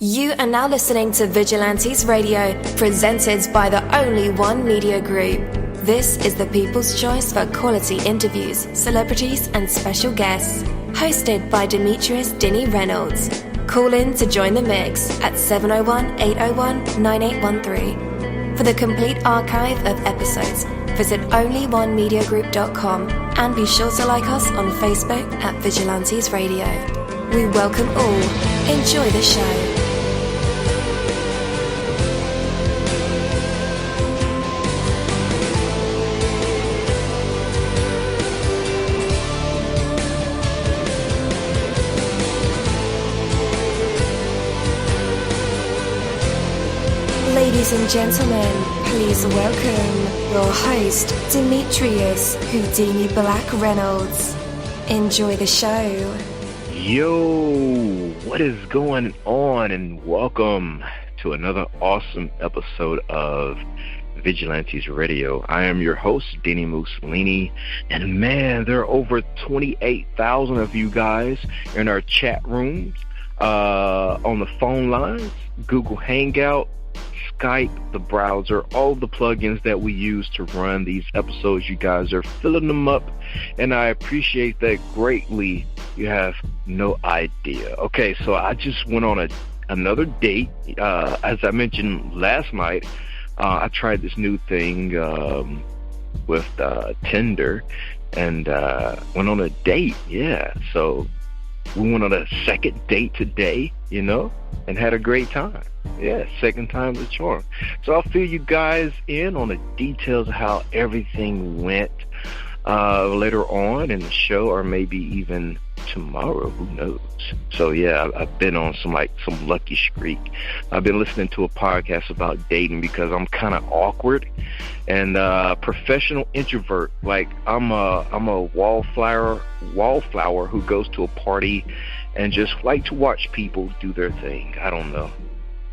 You are now listening to Vigilantes Radio, presented by the only one media group. This is the people's choice for quality interviews, celebrities and special guests. Hosted by Demetrius Dinny Reynolds. Call in to join the mix at 701-801-9813. For the complete archive of episodes, visit onlyonemediagroup.com and be sure to like us on Facebook at Vigilantes Radio. We welcome all. Enjoy the show. Ladies and gentlemen, please welcome your host, Demetrius Houdini Black Reynolds. Enjoy the show. Yo, what is going on? And welcome to another awesome episode of Vigilantes Radio. I am your host, dini-mussolini, and man, there are over 28,000 of you guys in our chat rooms, on the phone lines, Google Hangout, Skype, the browser, all the plugins that we use to run these episodes. You guys are filling them up, and I appreciate that greatly. You have no idea. Okay, so I just went on another date. As I mentioned last night, I tried this new thing with Tinder, and went on a date. Yeah, so we went on a second date today, and had a great time. Yeah, second time's a charm. So I'll fill you guys in on the details of how everything went later on in the show, or maybe even tomorrow, who knows. So yeah, I've been on some lucky streak. I've been listening to a podcast about dating because I'm kind of awkward and professional introvert. Like I'm a wallflower who goes to a party and just like to watch people do their thing. I don't know.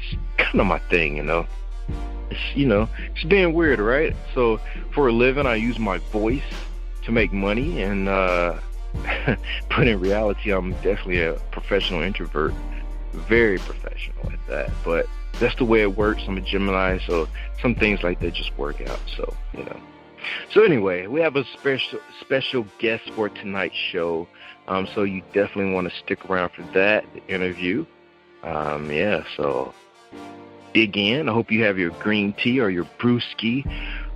It's kind of my thing, It's being weird, right? So for a living, I use my voice to make money, and but in reality, I'm definitely a professional introvert, very professional at that. But that's the way it works. I'm a Gemini, so some things like that just work out. So So anyway, we have a special guest for tonight's show. So you definitely want to stick around for that, the interview. So dig in. I hope you have your green tea or your brewski,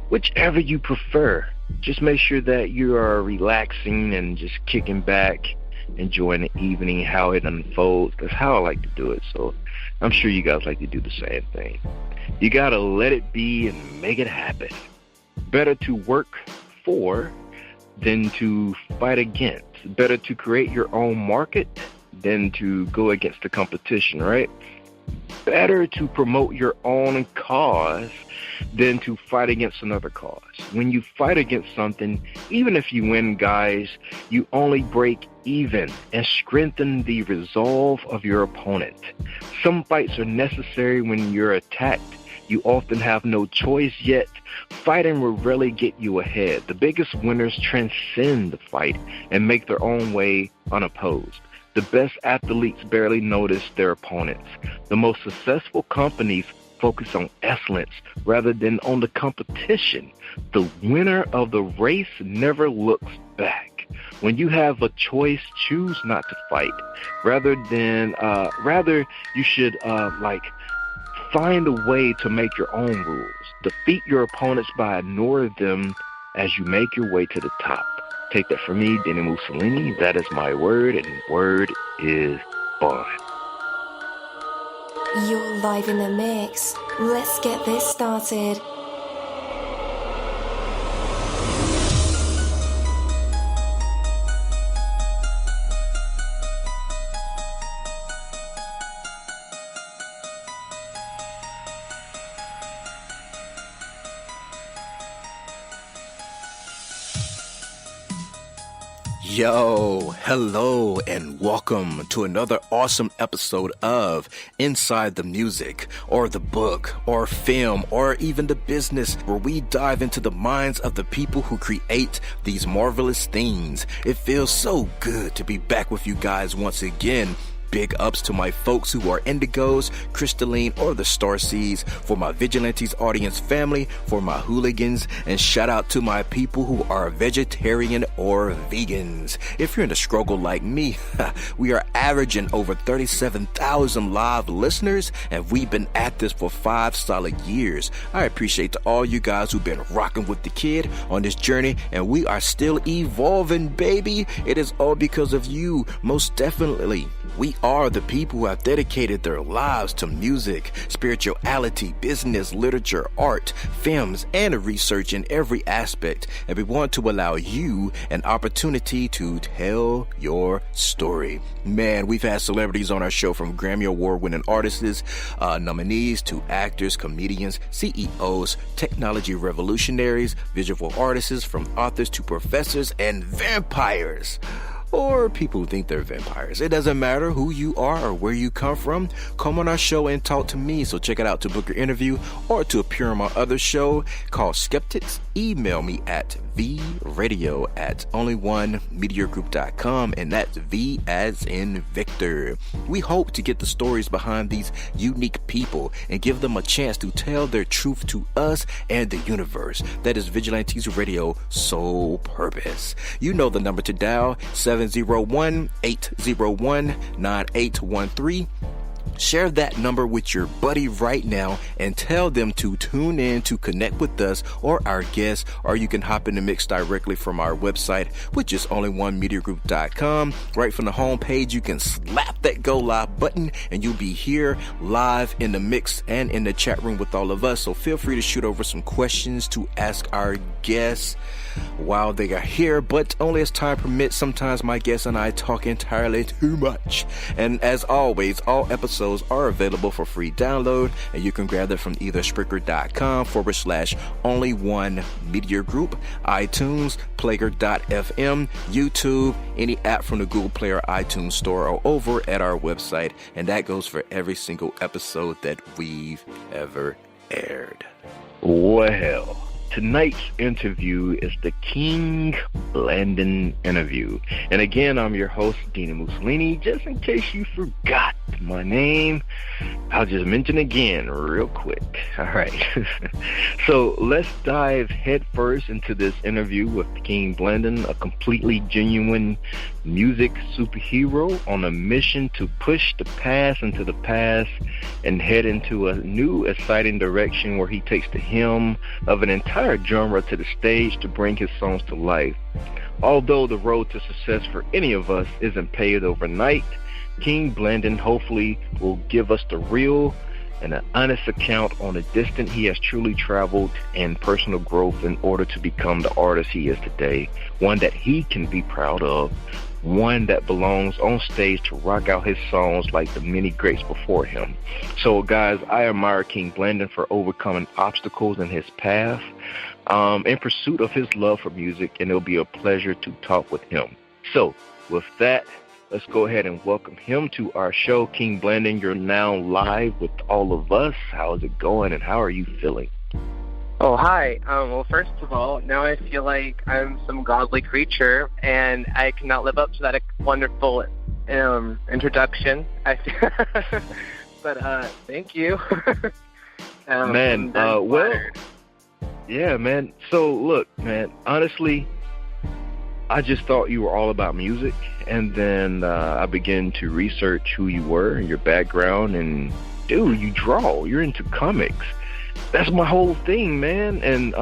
whichever you prefer. Just make sure that you are relaxing and just kicking back, enjoying the evening, how it unfolds. That's how I like to do it. So I'm sure you guys like to do the same thing. You got to let it be and make it happen. Better to work for than to fight against. Better to create your own market than to go against the competition, right? Better to promote your own cause than to fight against another cause. When you fight against something, even if you win, guys, you only break even and strengthen the resolve of your opponent. Some fights are necessary when you're attacked. You often have no choice, yet fighting will rarely get you ahead. The biggest winners transcend the fight and make their own way unopposed. The best athletes barely notice their opponents. The most successful companies focus on excellence rather than on the competition. The winner of the race never looks back. When you have a choice, choose not to fight. Rather you should find a way to make your own rules. Defeat your opponents by ignoring them as you make your way to the top. Take that from me, dini-mussolini. That is my word, and word is bond. You're live in the mix. Let's get this started. Yo, hello, and welcome to another awesome episode of Inside the Music, or the book, or film, or even the business, where we dive into the minds of the people who create these marvelous things. It feels so good to be back with you guys once again. Big ups to my folks who are indigos, crystalline, or the starseeds, for my vigilantes audience family, for my hooligans, and shout out to my people who are vegetarian or vegans. If you're in the struggle like me, we are averaging over 37,000 live listeners, and we've been at this for 5 solid years. I appreciate to all you guys who've been rocking with the kid on this journey, and we are still evolving, baby. It is all because of you, most definitely. We are the people who have dedicated their lives to music, spirituality, business, literature, art, films, and research in every aspect. And we want to allow you an opportunity to tell your story. Man, we've had celebrities on our show, from Grammy Award-winning artists, nominees, to actors, comedians, CEOs, technology revolutionaries, visual artists, from authors to professors, and vampires. Or people who think they're vampires. It doesn't matter who you are or where you come from. Come on our show and talk to me. So check it out to book your interview or to appear on my other show called Skeptics. Email me at vradio@onlyonemediagroup.com, and that's V as in Victor. We hope to get the stories behind these unique people and give them a chance to tell their truth to us and the universe. That is Vigilantes Radio sole purpose. You know the number to dial, 701-801-9813. Share that number with your buddy right now and tell them to tune in to connect with us or our guests, or you can hop in the mix directly from our website, which is onlyonemediagroup.com. Right from the homepage, you can slap that go live button and you'll be here live in the mix and in the chat room with all of us. So feel free to shoot over some questions to ask our guests while they are here, but only as time permits. Sometimes my guests and I talk entirely too much. And as always, all episodes are available for free download, and you can grab them from either Spreaker.com/onlyonemediagroup, iTunes, Player.fm, YouTube, any app from the Google Play or iTunes Store, or over at our website. And that goes for every single episode that we've ever aired. Well, tonight's interview is the King-Blandon interview. And again, I'm your host, dini-mussolini. Just in case you forgot my name, I'll just mention again real quick. All right. So let's dive headfirst into this interview with King-Blandon, a completely genuine music superhero on a mission to push the past into the past and head into a new, exciting direction where he takes the hymn of an entire genre to the stage to bring his songs to life. Although the road to success for any of us isn't paved overnight, King-Blandon hopefully will give us the real and an honest account on the distance he has truly traveled and personal growth in order to become the artist he is today, one that he can be proud of, one that belongs on stage to rock out his songs like the many greats before him. So guys, I admire King-Blandon for overcoming obstacles in his path in pursuit of his love for music, and it'll be a pleasure to talk with him. So with that, let's go ahead and welcome him to our show. King-Blandon, you're now live with all of us. How's it going, and how are you feeling? Oh, hi. Well, first of all, now I feel like I'm some godly creature, and I cannot live up to that wonderful introduction. But thank you. Man, well, yeah, man. So, look, man, honestly, I just thought you were all about music, and then I began to research who you were and your background, and, dude, you draw. You're into comics. That's my whole thing, man. And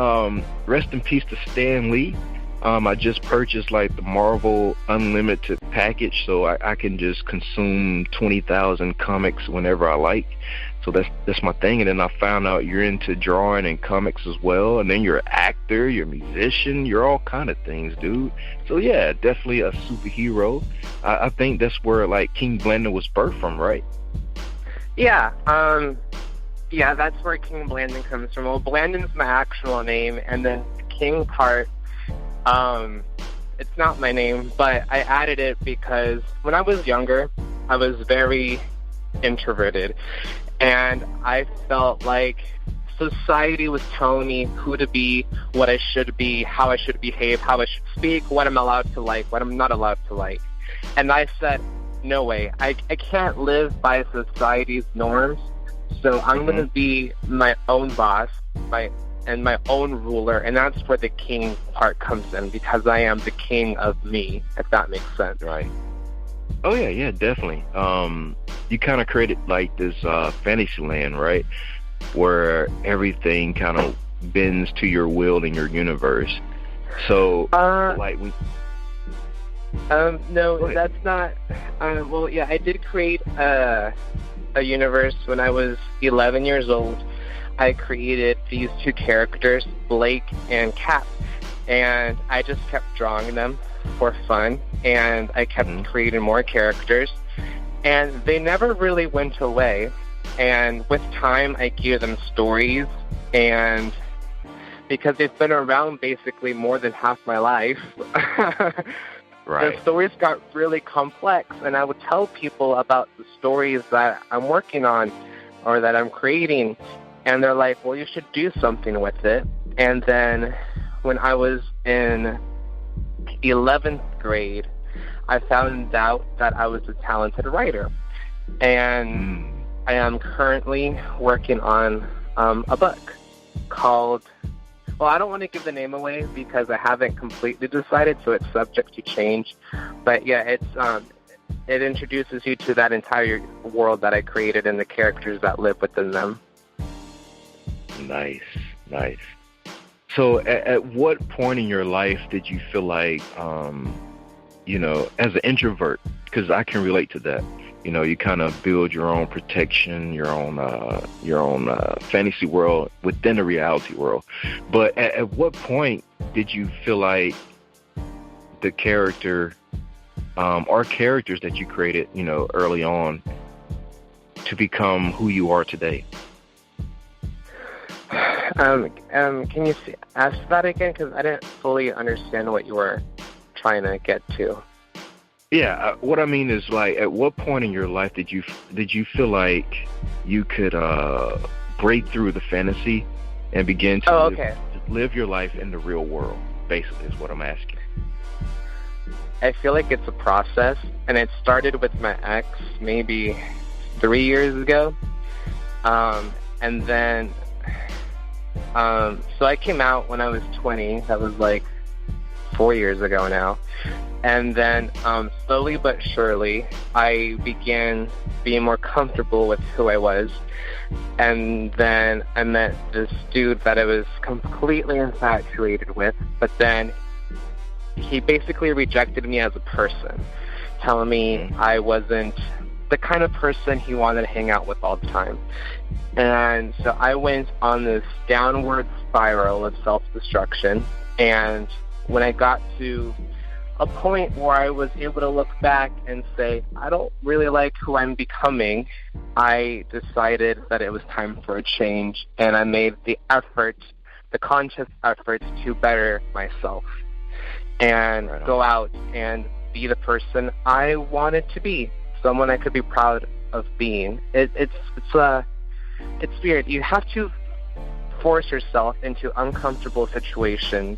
rest in peace to Stan Lee. I just purchased like the Marvel Unlimited package, so I can just consume 20,000 comics whenever I like. So that's my thing. And then I found out you're into drawing and comics as well. And then you're an actor, you're a musician, you're all kind of things, dude. So yeah, definitely a superhero. I think that's where like King-Blandon was birthed from, right? Yeah. Yeah, that's where King-Blandon comes from. Well, Blandon's my actual name, and the King part, it's not my name, but I added it because when I was younger, I was very introverted, and I felt like society was telling me who to be, what I should be, how I should behave, how I should speak, what I'm allowed to like, what I'm not allowed to like. And I said, no way. I can't live by society's norms, so I'm going to be my own boss, my own ruler, and that's where the king part comes in, because I am the king of me, if that makes sense. Right. Oh, yeah, definitely. You kind of created like this fantasy land, right, where everything kind of bends to your will in your universe. So, like we... No, that's not... well, yeah, I did create a universe when I was 11 years old. I created these two characters, Blake and Cap, and I just kept drawing them for fun, and I kept creating more characters, and they never really went away. And with time, I gave them stories, and because they've been around basically more than half my life, right, the stories got really complex, and I would tell people about the stories that I'm working on or that I'm creating, and they're like, well, you should do something with it. And then when I was in 11th grade, I found out that I was a talented writer, and I am currently working on a book called... Well, I don't want to give the name away because I haven't completely decided, so it's subject to change. But yeah, it introduces you to that entire world that I created and the characters that live within them. Nice. So at what point in your life did you feel like, as an introvert, because I can relate to that, you kind of build your own protection, your own fantasy world within the reality world. But at what point did you feel like the character or characters that you created, early on, to become who you are today? Can you ask that again? Because I didn't fully understand what you were trying to get to. Yeah, what I mean is, like, at what point in your life did you feel like you could break through the fantasy and begin to live your life in the real world, basically, is what I'm asking. I feel like it's a process, and it started with my ex maybe 3 years ago. And then, so I came out when I was 20. That was like 4 years ago now. And then slowly but surely, I began being more comfortable with who I was. And then I met this dude that I was completely infatuated with. But then he basically rejected me as a person, telling me I wasn't the kind of person he wanted to hang out with all the time. And so I went on this downward spiral of self-destruction. And when I got to a point where I was able to look back and say, I don't really like who I'm becoming, I decided that it was time for a change, and I made the conscious effort to better myself and go out and be the person I wanted to be, someone I could be proud of being. It's weird. You have to force yourself into uncomfortable situations.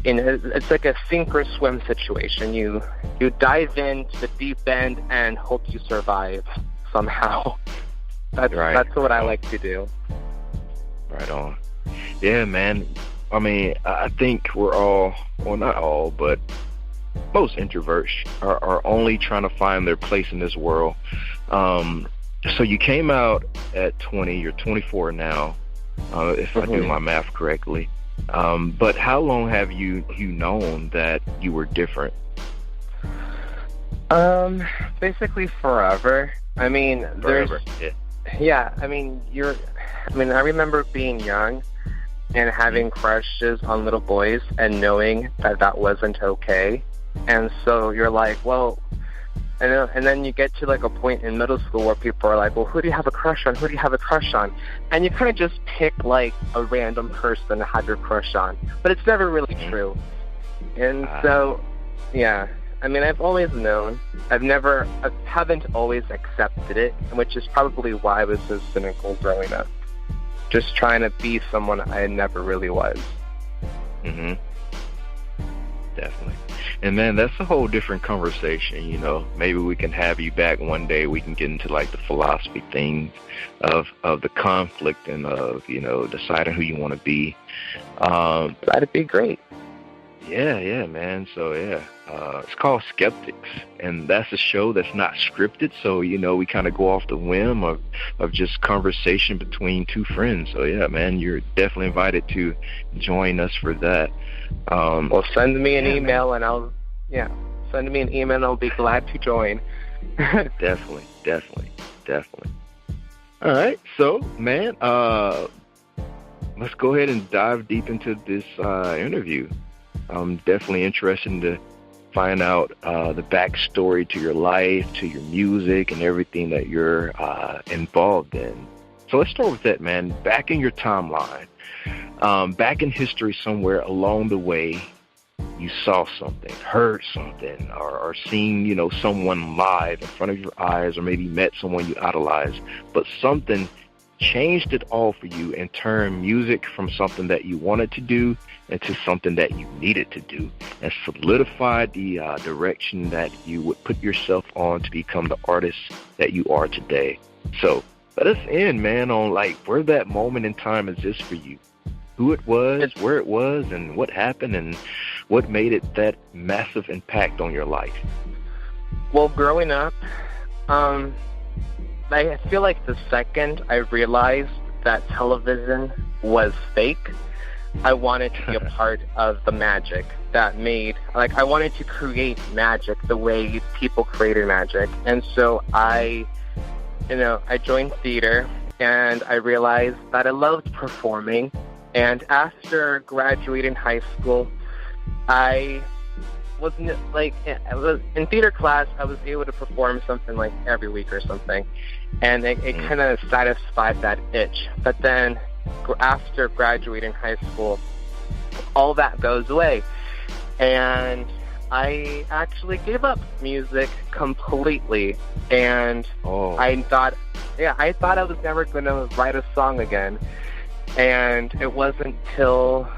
It's like a sink or swim situation. You dive into the deep end and hope you survive somehow. That's what I like to do. Right on. Yeah, man. I mean, I think we're all, well, not all, but most introverts are only trying to find their place in this world. So you came out at 20. You're 24 now, if I do my math correctly. But how long have you known that you were different? Basically forever. I mean, forever. I remember being young and having crushes on little boys and knowing that wasn't okay. And so you're like, well, and then you get to like a point in middle school where people are like, well, who do you have a crush on? Who do you have a crush on? And you kind of just pick like a random person to have your crush on. But it's never really true. And so, yeah. I mean, I've always known. I haven't always accepted it, which is probably why I was so cynical growing up. Just trying to be someone I never really was. Definitely. And man, that's a whole different conversation, you know. Maybe we can have you back one day. We can get into like the philosophy things of the conflict and of, you know, deciding who you want to be. That'd be great. Yeah, man. So yeah, it's called Skeptics, and that's a show that's not scripted. So, you know, we kind of go off the whim of just conversation between two friends. So yeah, man, you're definitely invited to join us for that. Well, send me an email, and I'll be glad to join. Definitely. All right, so man, let's go ahead and dive deep into this interview. I'm definitely interested to find out the backstory to your life, to your music, and everything that you're involved in. So let's start with that, man. Back in your timeline, back in history somewhere along the way, you saw something, heard something, or seen, you know, someone live in front of your eyes, or maybe met someone you idolized, but something changed it all for you and turned music from something that you wanted to do into something that you needed to do, and solidified the direction that you would put yourself on to become the artist that you are today. So let us end, man, on like where that moment in time exists for you, who it was, where it was, and what happened, and what made it that massive impact on your life. Well, growing up, I feel like the second I realized that television was fake, I wanted to be a part of the magic that made, like, I wanted to create magic the way people created magic. And so I joined theater, and I realized that I loved performing. And after graduating high school, I was in theater class. I was able to perform something like every week or something, and it kind of satisfied that itch. But then after graduating high school, all that goes away, and I actually gave up music completely. And I thought I was never going to write a song again. And it wasn't till,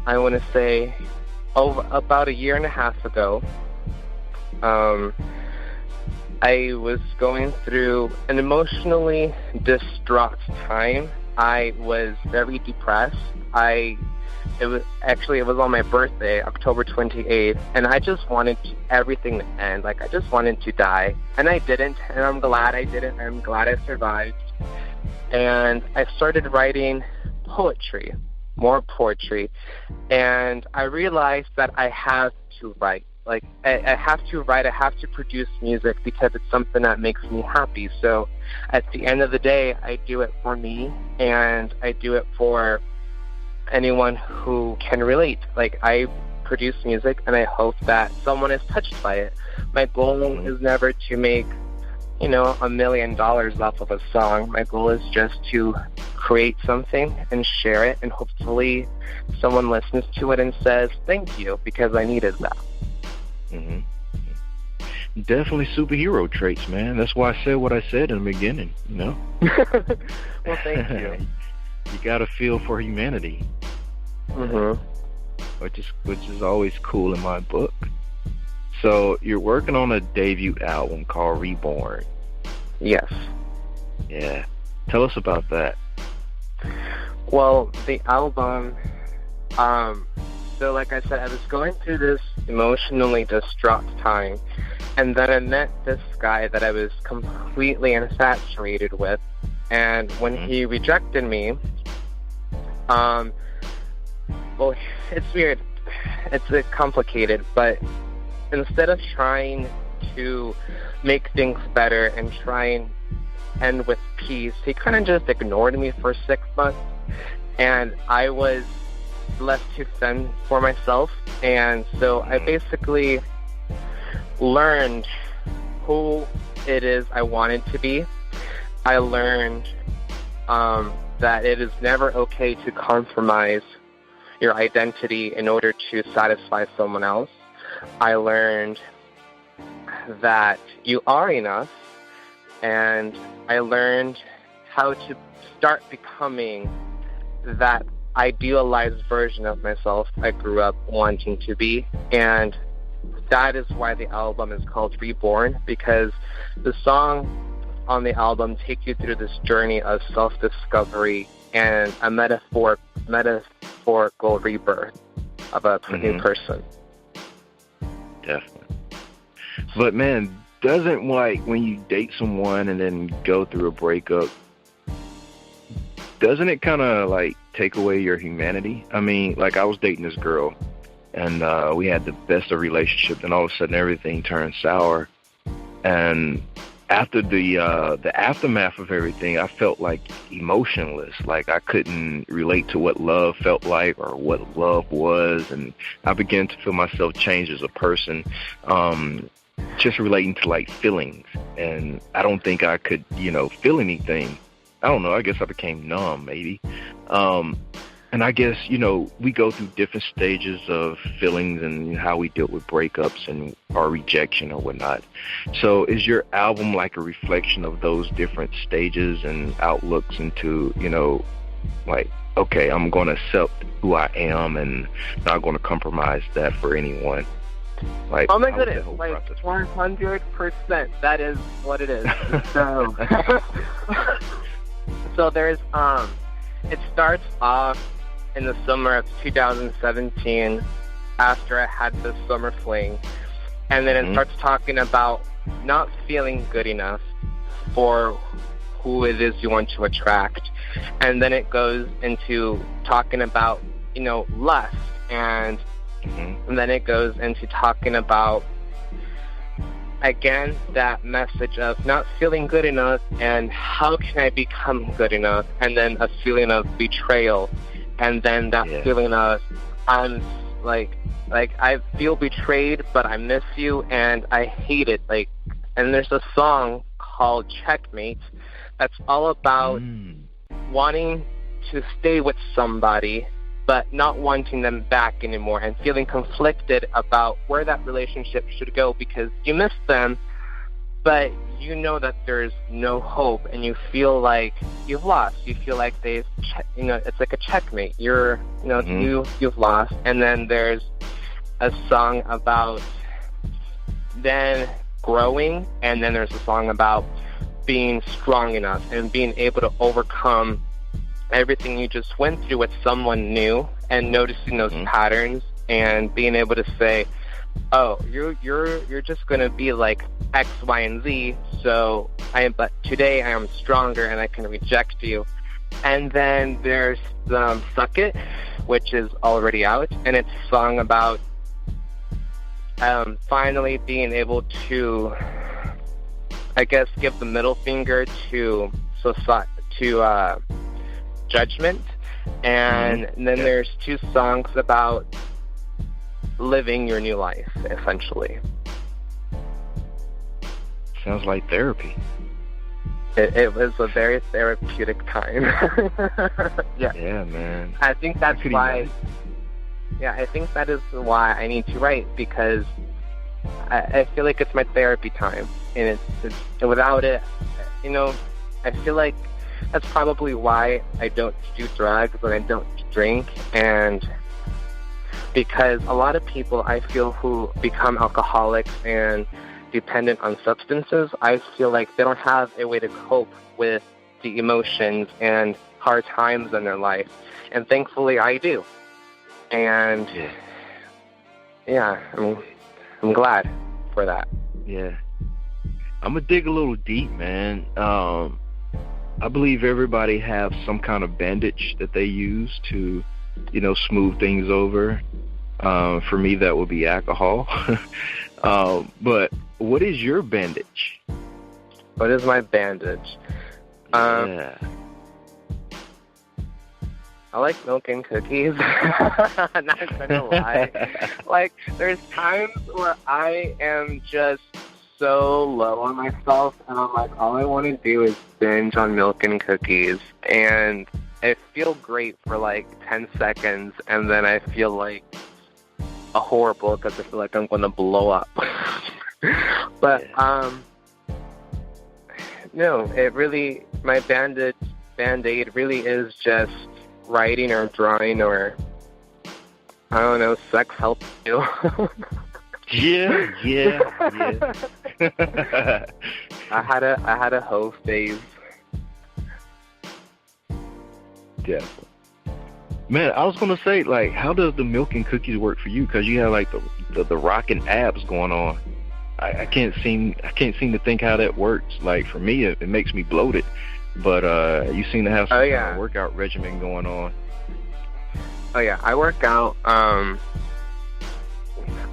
I want to say, about a year and a half ago, I was going through an emotionally distraught time. I was very depressed. It was on my birthday, October 28th, and I just wanted everything to end. Like, I just wanted to die. And I didn't, and I'm glad I didn't. I'm glad I survived. And I started writing more poetry, and I realized that I have to write. Like, I have to write, I have to produce music because it's something that makes me happy. So at the end of the day, I do it for me, and I do it for anyone who can relate. Like, I produce music, and I hope that someone is touched by it. My goal is never to make, $1 million off of a song. My goal is just to create something and share it, and hopefully someone listens to it and says, thank you, because I needed that. Mm-hmm. Definitely superhero traits, man. That's why I said what I said in the beginning, Well, thank you. You got to feel for humanity. Mm-hmm. Which is always cool in my book. So you're working on a debut album called Reborn. Yes. Yeah. Tell us about that. Well, the album, so like I said, I was going through this emotionally distraught time, and then I met this guy that I was completely infatuated with, and when he rejected me, well, it's weird, it's complicated, but instead of trying to make things better and try and end with peace, he kind of just ignored me for 6 months, and I was left to fend for myself. And so I basically learned who it is I wanted to be. I learned that it is never okay to compromise your identity in order to satisfy someone else. I learned that you are enough, and I learned how to start becoming that idealized version of myself I grew up wanting to be. And that is why the album is called Reborn, because the songs on the album take you through this journey of self-discovery and a metaphorical rebirth of a new person. Definitely. But man, doesn't, like, when you date someone and then go through a breakup, doesn't it kind of like take away your humanity? I mean, like, I was dating this girl and we had the best of relationship, and all of a sudden everything turned sour. And after the aftermath of everything, I felt like emotionless. Like, I couldn't relate to what love felt like or what love was, and I began to feel myself change as a person, just relating to, like, feelings. And I don't think I could, feel anything. I don't know. I guess I became numb, maybe. And I guess, we go through different stages of feelings and how we deal with breakups and our rejection or whatnot. So is your album like a reflection of those different stages and outlooks into, like, okay, I'm going to accept who I am and not going to compromise that for anyone? Like, oh my goodness, like 100%. That is what it is. So, so there's, it starts off in the summer of 2017 after I had this summer fling. And then it starts talking about not feeling good enough for who it is you want to attract. And then it goes into talking about, lust. And then it goes into talking about, again, that message of not feeling good enough and how can I become good enough, and then a feeling of betrayal, and then that feeling of I'm like I feel betrayed, but I miss you and I hate it. Like, and there's a song called Checkmate that's all about wanting to stay with somebody but not wanting them back anymore, and feeling conflicted about where that relationship should go because you miss them, but you know that there's no hope, and you feel like you've lost. You feel like they've, it's like a checkmate. You're, you've lost. And then there's a song about then growing, and then there's a song about being strong enough and being able to overcome everything you just went through with someone new, and noticing those patterns and being able to say, oh, you're just going to be like X, Y, and Z, but today I am stronger and I can reject you. And then there's Suck It, which is already out, and it's a song about finally being able to, I guess, give the middle finger to judgment. And then there's two songs about living your new life, essentially. Sounds like therapy. It was a very therapeutic time. Yeah, man. I think that's why. Yeah, I think that is why I need to write, because I feel like it's my therapy time, and it's without it, I feel like that's probably why I don't do drugs and I don't drink, and because a lot of people, I feel, who become alcoholics and dependent on substances, I feel like they don't have a way to cope with the emotions and hard times in their life, and thankfully I do. And I'm glad for that. Yeah, I'm gonna dig a little deep, man. I believe everybody have some kind of bandage that they use to, smooth things over. For me, that would be alcohol. But what is your bandage? What is my bandage? I like milk and cookies. I'm not gonna lie. Like, there's times where I am just so low on myself, and I'm like, all I want to do is binge on milk and cookies, and I feel great for like 10 seconds, and then I feel like a horrible because I feel like I'm going to blow up. But no, it really, my Band-Aid really is just writing or drawing, or I don't know, sex helps you. Yeah. I had a whole phase. Definitely. Man, I was gonna say, like, how does the milk and cookies work for you? Because you have like the rocking abs going on. I can't seem to think how that works. Like for me, it makes me bloated. But you seem to have some kind of workout regimen going on. Oh yeah, I work out. I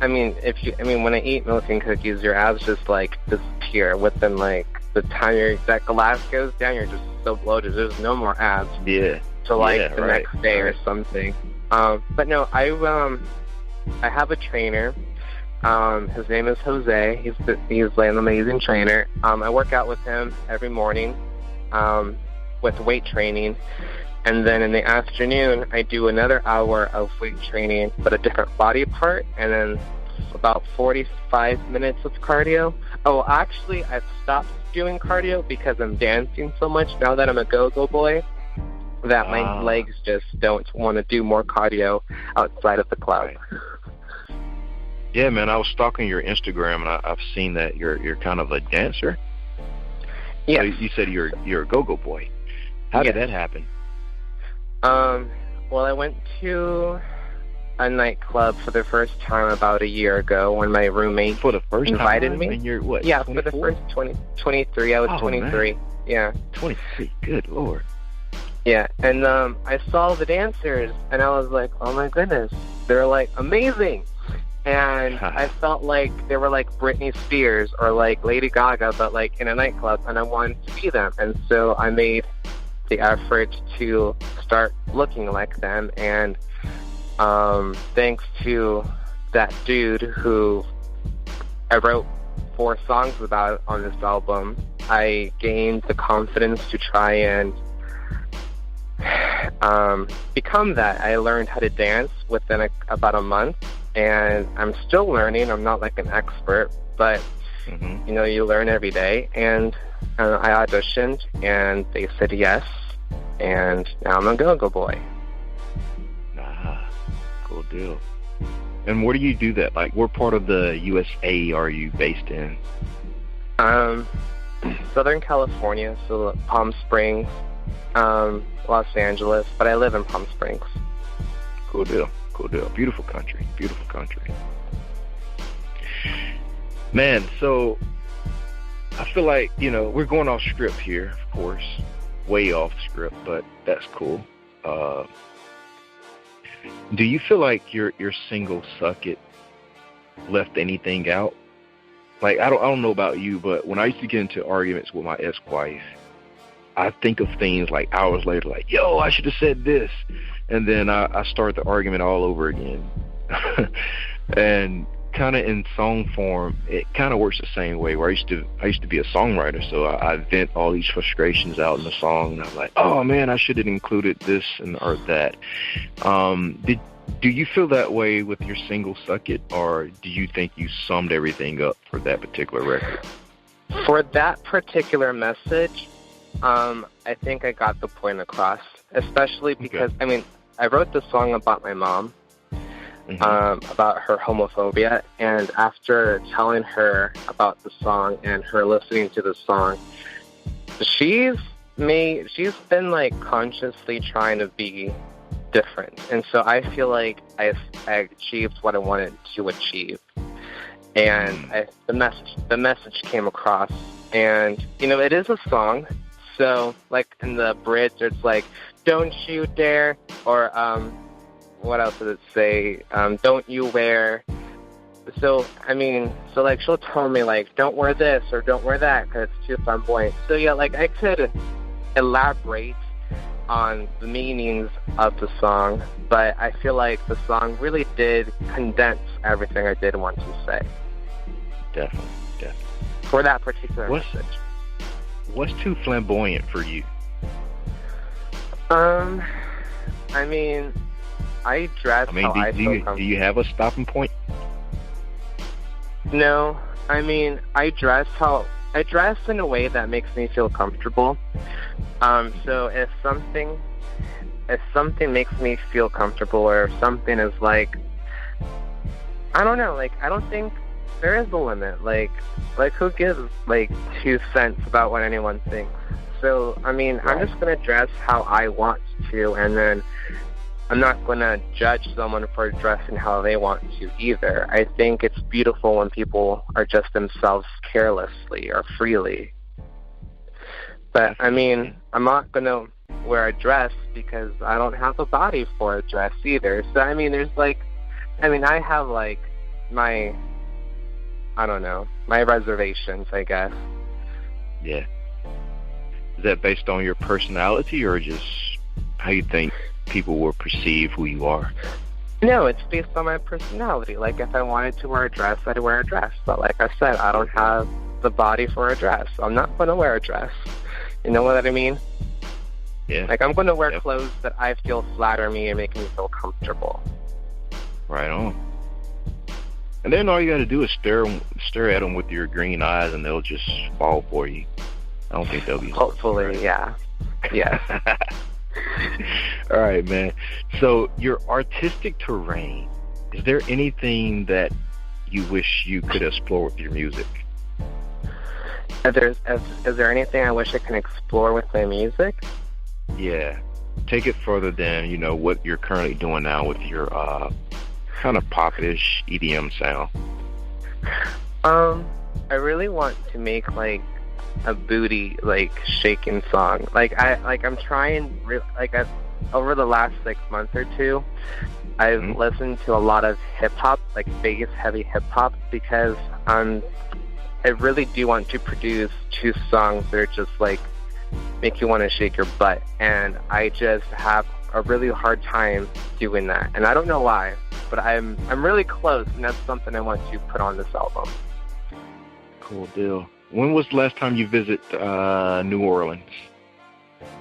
mean, when I eat milk and cookies, your abs just like disappear within like the time that glass goes down. You're just so bloated. There's no more abs. Yeah. So like the next day or something. But no, I have a trainer. His name is Jose. He's like an amazing trainer. I work out with him every morning with weight training. And then in the afternoon, I do another hour of weight training, but a different body part, and then about 45 minutes of cardio. Oh, actually, I've stopped doing cardio because I'm dancing so much now that I'm a go-go boy that my legs just don't want to do more cardio outside of the club. Right. Yeah, man, I was stalking your Instagram, and I've seen that you're kind of a dancer. Yeah. So you said you're a go-go boy. How did that happen? Well, I went to a nightclub for the first time about a year ago when my roommate invited me. And you're what? Yeah, 24? for the first 23. I was 23. Man. Yeah. 23. Good Lord. Yeah, and I saw the dancers, and I was like, oh my goodness, they're like amazing. And I felt like they were like Britney Spears or like Lady Gaga, but like in a nightclub, and I wanted to be them. And so I made the effort to start looking like them, and thanks to that dude who I wrote 4 songs about on this album, I gained the confidence to try and become that. I learned how to dance within about a month, and I'm still learning. I'm not like an expert, but you know, you learn every day. And I auditioned, and they said yes, and now I'm a go-go boy. Cool deal. And where do you do that? Like, what part of the USA are you based in? Southern California, so Palm Springs, Los Angeles, but I live in Palm Springs. Cool deal. Beautiful country. Man, so I feel like, you know, we're going off script here, of course. Way off script, but that's cool. Do you feel like your single "Suck It" left anything out? Like, I don't know about you, but when I used to get into arguments with my ex-wife, I think of things like hours later, like, yo, I should have said this. And then I start the argument all over again. And kind of in song form, it kind of works the same way, where I used to be a songwriter, so I vent all these frustrations out in the song, and I'm like, oh man, I should have included this or that. Do you feel that way with your single "Suck It," or do you think you summed everything up for that particular record? For that particular message, I think I got the point across, especially because, I mean, I wrote the song about my mom, about her homophobia, and after telling her about the song and her listening to the song, she's been like consciously trying to be different, and so I feel like I achieved what I wanted to achieve, and the message came across, and you know, it is a song, so like in the bridge it's like, don't you dare, or what else does it say? Don't you wear. So, I mean, so like she'll tell me like, don't wear this or don't wear that because it's too flamboyant. So yeah, like I could elaborate on the meanings of the song, but I feel like the song really did condense everything I did want to say. Definitely. For that particular message. What's too flamboyant for you? I mean, I dress how I feel comfortable. Do you have a stopping point? No, I mean, I dress in a way that makes me feel comfortable. So if something makes me feel comfortable, or if something is like, I don't know, like I don't think there is a limit. Like who gives, like, 2 cents about what anyone thinks? So, I mean, right. I'm just going to dress how I want to, and then I'm not going to judge someone for dressing how they want to either. I think it's beautiful when people are just themselves carelessly or freely. But, I mean, I'm not going to wear a dress because I don't have a body for a dress either. So, I mean, there's, like, I have, like, my reservations, I guess. Yeah. Is that based on your personality or just how you think people will perceive who you are? No, it's based on my personality. Like, if I wanted to wear a dress, I'd wear a dress. But like I said, I don't have the body for a dress. I'm not going to wear a dress. You know what I mean? Yeah. Like, I'm going to wear clothes that I feel flatter me and make me feel comfortable. Right on. And then all you got to do is stare at them with your green eyes, and they'll just fall for you. I don't think they'll be. Hopefully, yeah. Yeah. All right, man. So your artistic terrain, is there anything that you wish you could explore with your music? Is there anything I wish I can explore with my music? Yeah. Take it further than, what you're currently doing now with your kind of pop-ish EDM sound. I really want to make, like, a booty, like, shaking song. I'm trying, over the last 6 months or 2, I've listened to a lot of hip-hop, like bass heavy hip-hop, because I really do want to produce 2 songs that are just, like, make you want to shake your butt, and I just have a really hard time doing that, and I don't know why, but I'm really close, and that's something I want to put on this album. Cool deal. When was the last time you visited New Orleans?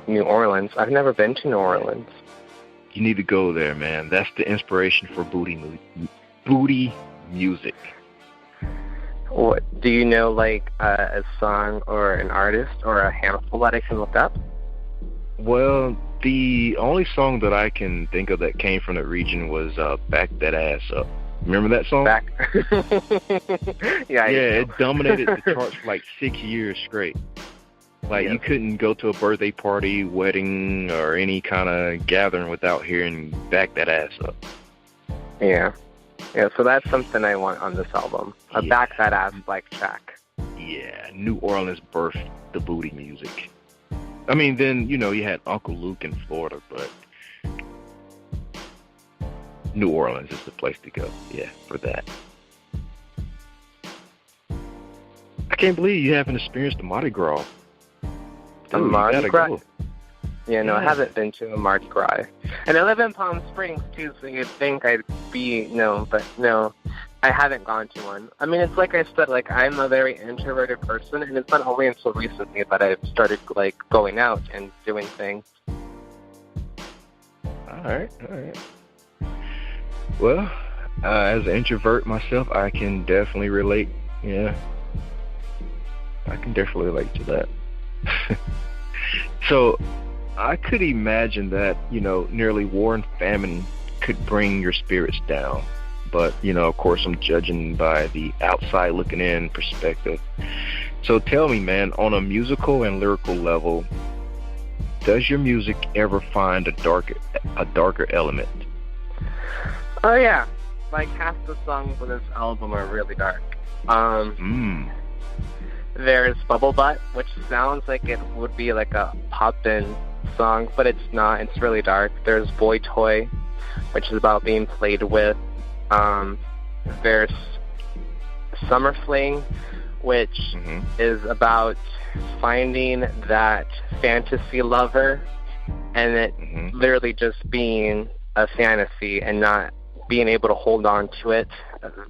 New Orleans? I've never been to New Orleans. You need to go there, man. That's the inspiration for booty music. What, do you know, like, a song or an artist or a handful that I can look up? Well, the only song that I can think of that came from the region was Back That Ass Up. Remember that song? Yeah, it dominated the charts for like 6 years straight. Like, you couldn't go to a birthday party, wedding, or any kind of gathering without hearing Back That Ass Up. Yeah. Yeah, so that's something I want on this album. A Back That Ass like track. Yeah, New Orleans birthed the booty music. I mean, then, you had Uncle Luke in Florida, but New Orleans is the place to go, for that. I can't believe you haven't experienced the Mardi Gras. The Mardi Gras? Yeah, no, I haven't been to a Mardi Gras. And I live in Palm Springs, too, so you'd think I'd be, but no, I haven't gone to one. I mean, it's like I said, like, I'm a very introverted person, and it's not only until recently that I've started, like, going out and doing things. All right. Well, as an introvert myself, I can definitely relate. Yeah, I can definitely relate to that. So, I could imagine that, nearly war and famine could bring your spirits down. But, of course, I'm judging by the outside looking in perspective. So tell me, man, on a musical and lyrical level, does your music ever find a darker element? Oh, yeah. Like, half the songs on this album are really dark. There's Bubble Butt, which sounds like it would be like a pop-in song, but it's not. It's really dark. There's Boy Toy, which is about being played with. There's Summer Fling, which is about finding that fantasy lover, and it literally just being a fantasy and not being able to hold on to it.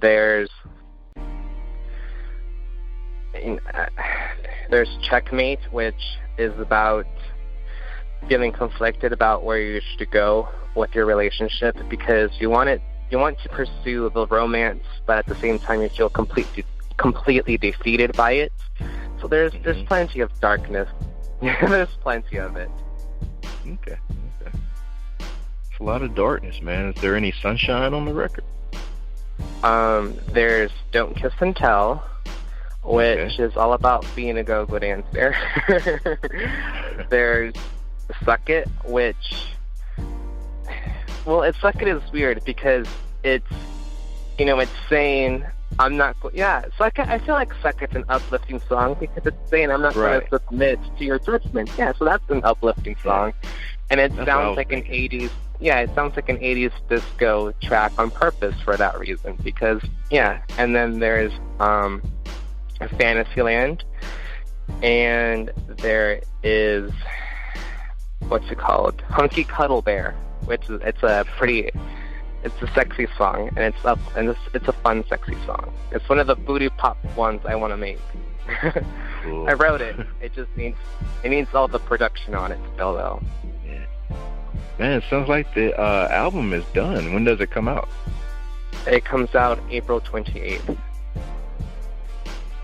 There's Checkmate, which is about feeling conflicted about where you should go with your relationship, because you want to pursue the romance, but at the same time you feel completely defeated by it. So there's plenty of darkness. There's plenty of it. Okay. It's a lot of darkness, man. Is there any sunshine on the record? There's Don't Kiss and Tell, which is all about being a go-go dancer. There's Suck It, which, well, Suck It is weird because it's, you know, it's saying, I'm not, Suck It, I feel like Suck It's an uplifting song because it's saying I'm not going to submit to your judgment. Yeah, so that's an uplifting song. And it sounds like an 80s, it sounds like an 80s disco track on purpose for that reason because, and then there's Fantasyland, and there is, what's it called? Hunky Cuddle Bear, which is, it's a sexy song, and it's a fun, sexy song. It's one of the booty pop ones I want to make. Cool. I wrote it. It just needs all the production on it still, though. Yeah. Man, it sounds like the album is done. When does it come out? It comes out April 28th.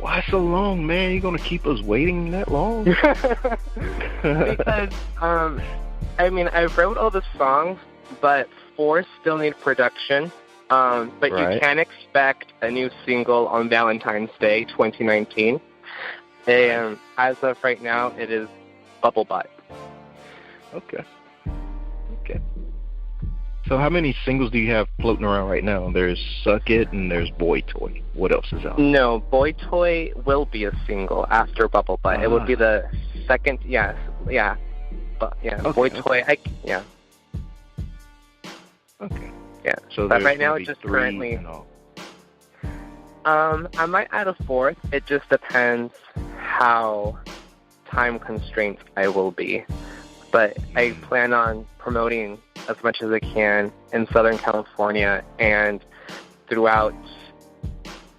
Why so long, man? You gonna keep us waiting that long? Because, I mean, I wrote all the songs, but 4 still need production. But you can expect a new single on Valentine's Day, 2019. And as of right now, it is Bubble Butt. Okay. So how many singles do you have floating around right now? There's Suck It and there's Boy Toy. What else is out? No, Boy Toy will be a single after Bubble Butt. It will be the second, Boy Toy, Okay. Yeah. So but right now it's just currently, I might add a 4th. It just depends how time constrained I will be. But I plan on promoting as much as I can in Southern California and throughout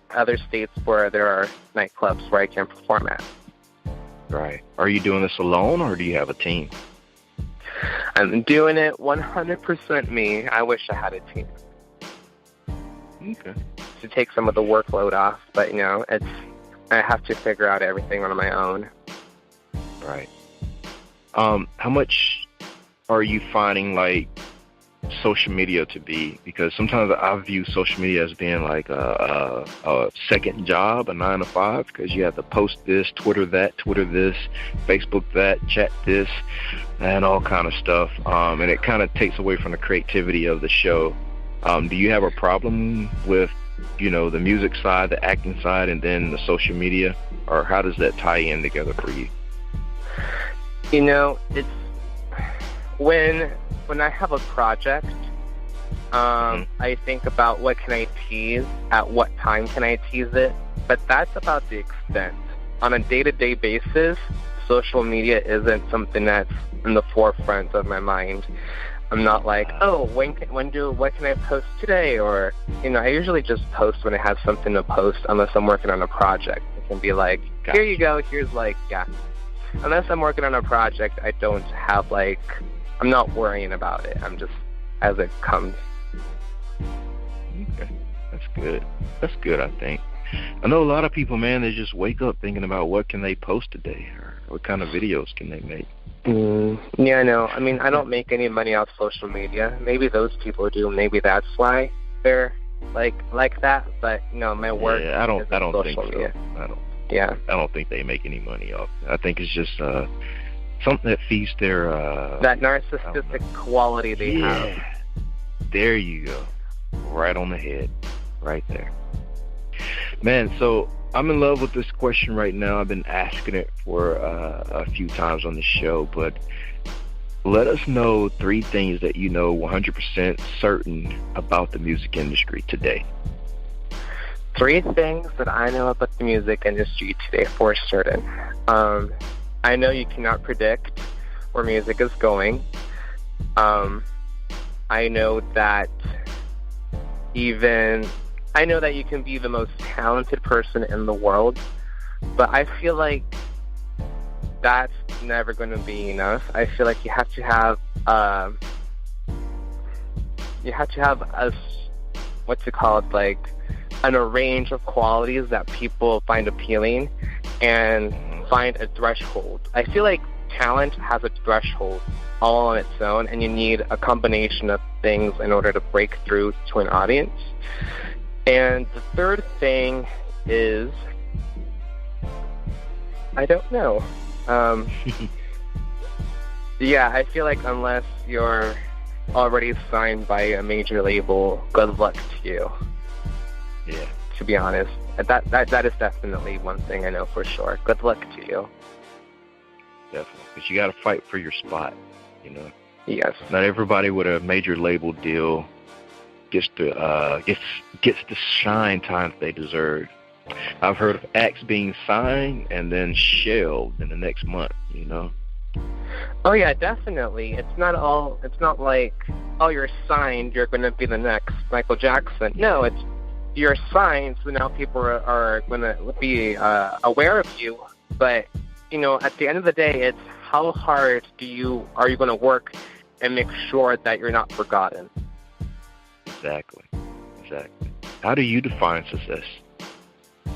other states where there are nightclubs where I can perform at. Right. Are you doing this alone, or do you have a team? I'm doing it 100% me. I wish I had a team. Okay. To take some of the workload off, but, you know, I have to figure out everything on my own. Right. How much are you finding, like, social media to be? Because sometimes I view social media as being like a second job, a 9 to 5, because you have to post this, Twitter that, Twitter this, Facebook that, chat this, and all kind of stuff. And it kind of takes away from the creativity of the show. Do you have a problem with, you know, the music side, the acting side, and then the social media? Or how does that tie in together for you? You know, it's when I have a project, I think about what can I tease, at what time can I tease it, but that's about the extent. On a day-to-day basis, social media isn't something that's in the forefront of my mind. I'm not like, what can I post today? Or, you know, I usually just post when I have something to post unless I'm working on a project. It can be like, here you go, here's like, Unless I'm working on a project, I don't have like, I'm not worrying about it. I'm just as it comes. Okay, that's good. That's good, I think. I know a lot of people, man, they just wake up thinking about what can they post today or what kind of videos can they make. Yeah, I know. I mean, I don't make any money off social media. Maybe those people do. Maybe that's why they're like that. But you know, my work. Yeah, I don't think so. Media. I don't think they make any money off it. I think it's just something that feeds their that narcissistic quality they have. There you go. Right on the head. Right there. Man, so I'm in love with this question right now. I've been asking it for a few times on the show, but let us know 3 things that you know 100% certain about the music industry today. 3 things that I know about the music industry today for certain. I know you cannot predict where music is going. I know that you can be the most talented person in the world, but I feel like that's never going to be enough. I feel like you have to have a range of qualities that people find appealing and find a threshold. I feel like talent has a threshold all on its own, and you need a combination of things in order to break through to an audience. And the third thing is, I don't know. Yeah, I feel like unless you're already signed by a major label, good luck to you. Yeah. To be honest, that is definitely one thing I know for sure. Good luck to you. Definitely, because you got to fight for your spot. You know. Yes. Not everybody with a major label deal gets to shine time that they deserve. I've heard of acts being signed and then shelved in the next month. You know. Oh yeah, definitely. It's not like, oh, you're signed, you're going to be the next Michael Jackson. No, it's you're signed, so now people are going to be aware of you. But you know, at the end of the day, it's how hard are you going to work and make sure that you're not forgotten. Exactly. How do you define success?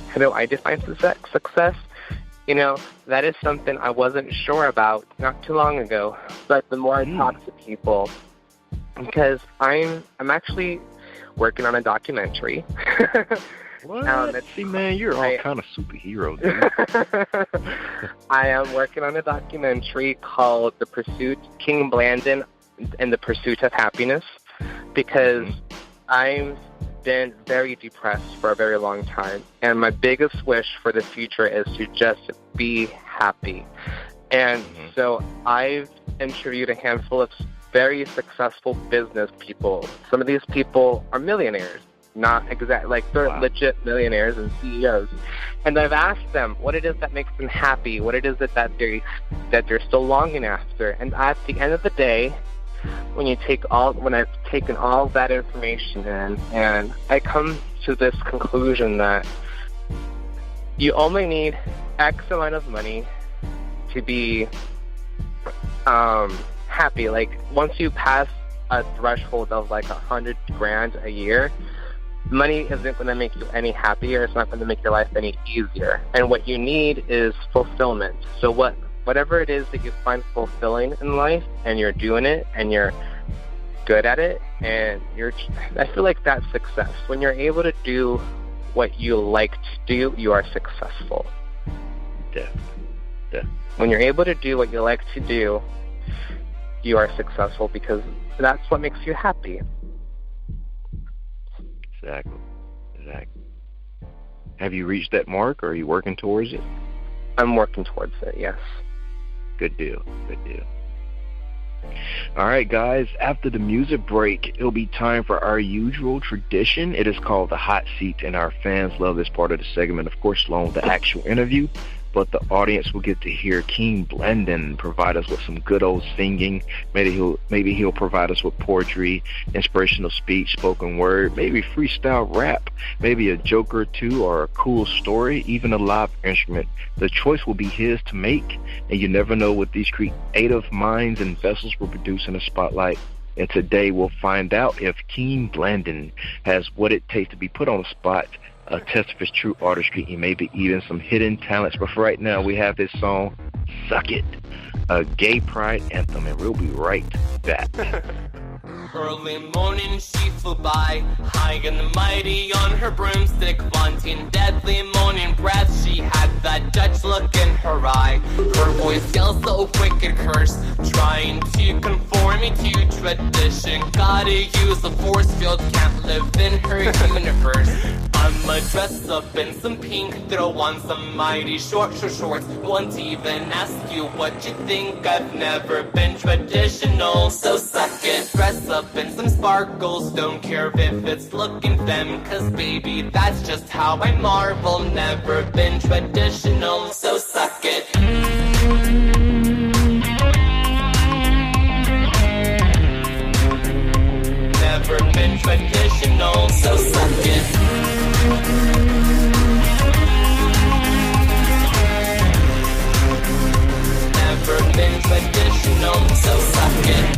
How do I define success? You know, that is something I wasn't sure about not too long ago. But the more I talk to people, because I'm actually working on a documentary. What? See, man, you're all kind of superhero, dude. I am working on a documentary called King-blandon and the Pursuit of Happiness, because I've been very depressed for a very long time, and my biggest wish for the future is to just be happy. And so I've interviewed a handful of very successful business people. Some of these people are millionaires, not exactly, like they're legit millionaires and CEOs. And I've asked them what it is that makes them happy, what it is that they're still longing after. And at the end of the day, when I've taken all that information in, and I come to this conclusion that you only need X amount of money to be happy. Like once you pass a threshold of like $100,000 a year, money isn't going to make you any happier. It's not going to make your life any easier. And what you need is fulfillment. So whatever it is that you find fulfilling in life, and you're doing it, and you're good at it, and I feel like that's success. When you're able to do what you like to do, you are successful. Definitely. When you're able to do what you like to do, you are successful, because that's what makes you happy. Exactly. Have you reached that mark, or are you working towards it? I'm working towards it, yes. Good deal. All right, guys, after the music break, it'll be time for our usual tradition. It is called the Hot Seat, and our fans love this part of the segment, of course, along with the actual interview. But the audience will get to hear king-blandon provide us with some good old singing. Maybe he'll provide us with poetry, inspirational speech, spoken word, maybe freestyle rap, maybe a joke or two, or a cool story, even a live instrument. The choice will be his to make, and you never know what these creative minds and vessels will produce in the spotlight. And today we'll find out if king-blandon has what it takes to be put on the spot, a test of his true artistry, and maybe even some hidden talents. But for right now, we have this song, Suck It, a gay pride anthem, and we'll be right back. Early morning she flew by, high and mighty on her broomstick, vaunting deadly moaning breath. She had that Dutch look in her eye, her voice yelled so wicked curse, trying to conform me to tradition. Gotta use the force field, can't live in her universe. I'ma dress up in some pink, throw on some mighty shorts, won't even ask you what you think. I've never been traditional, so suck it. Dress up in some sparkles, don't care if it's looking femme, cause baby, that's just how I marvel. Never been traditional, so suck it. Never been traditional, so suck it. Never been traditional, so suck it.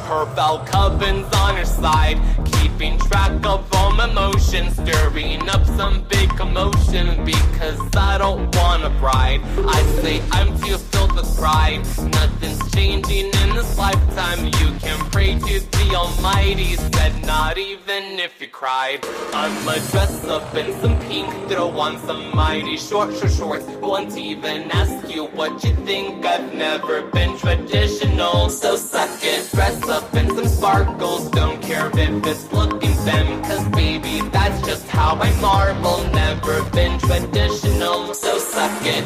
Her bell covens on her side, keeping track of all my emotions, stirring up some big commotion, because I don't want a bride. I say I'm too filled with pride. Nothing's changing in this lifetime. You can pray to the Almighty, said not even if you cried. I'ma dress up in some pink, throw on some mighty short shorts. Won't even ask you what you think, I've never been traditional, so suck it. Dress up in some sparkles, don't care if it's looking femme, cause baby, that's just how I marvel. Never been traditional, so suck it.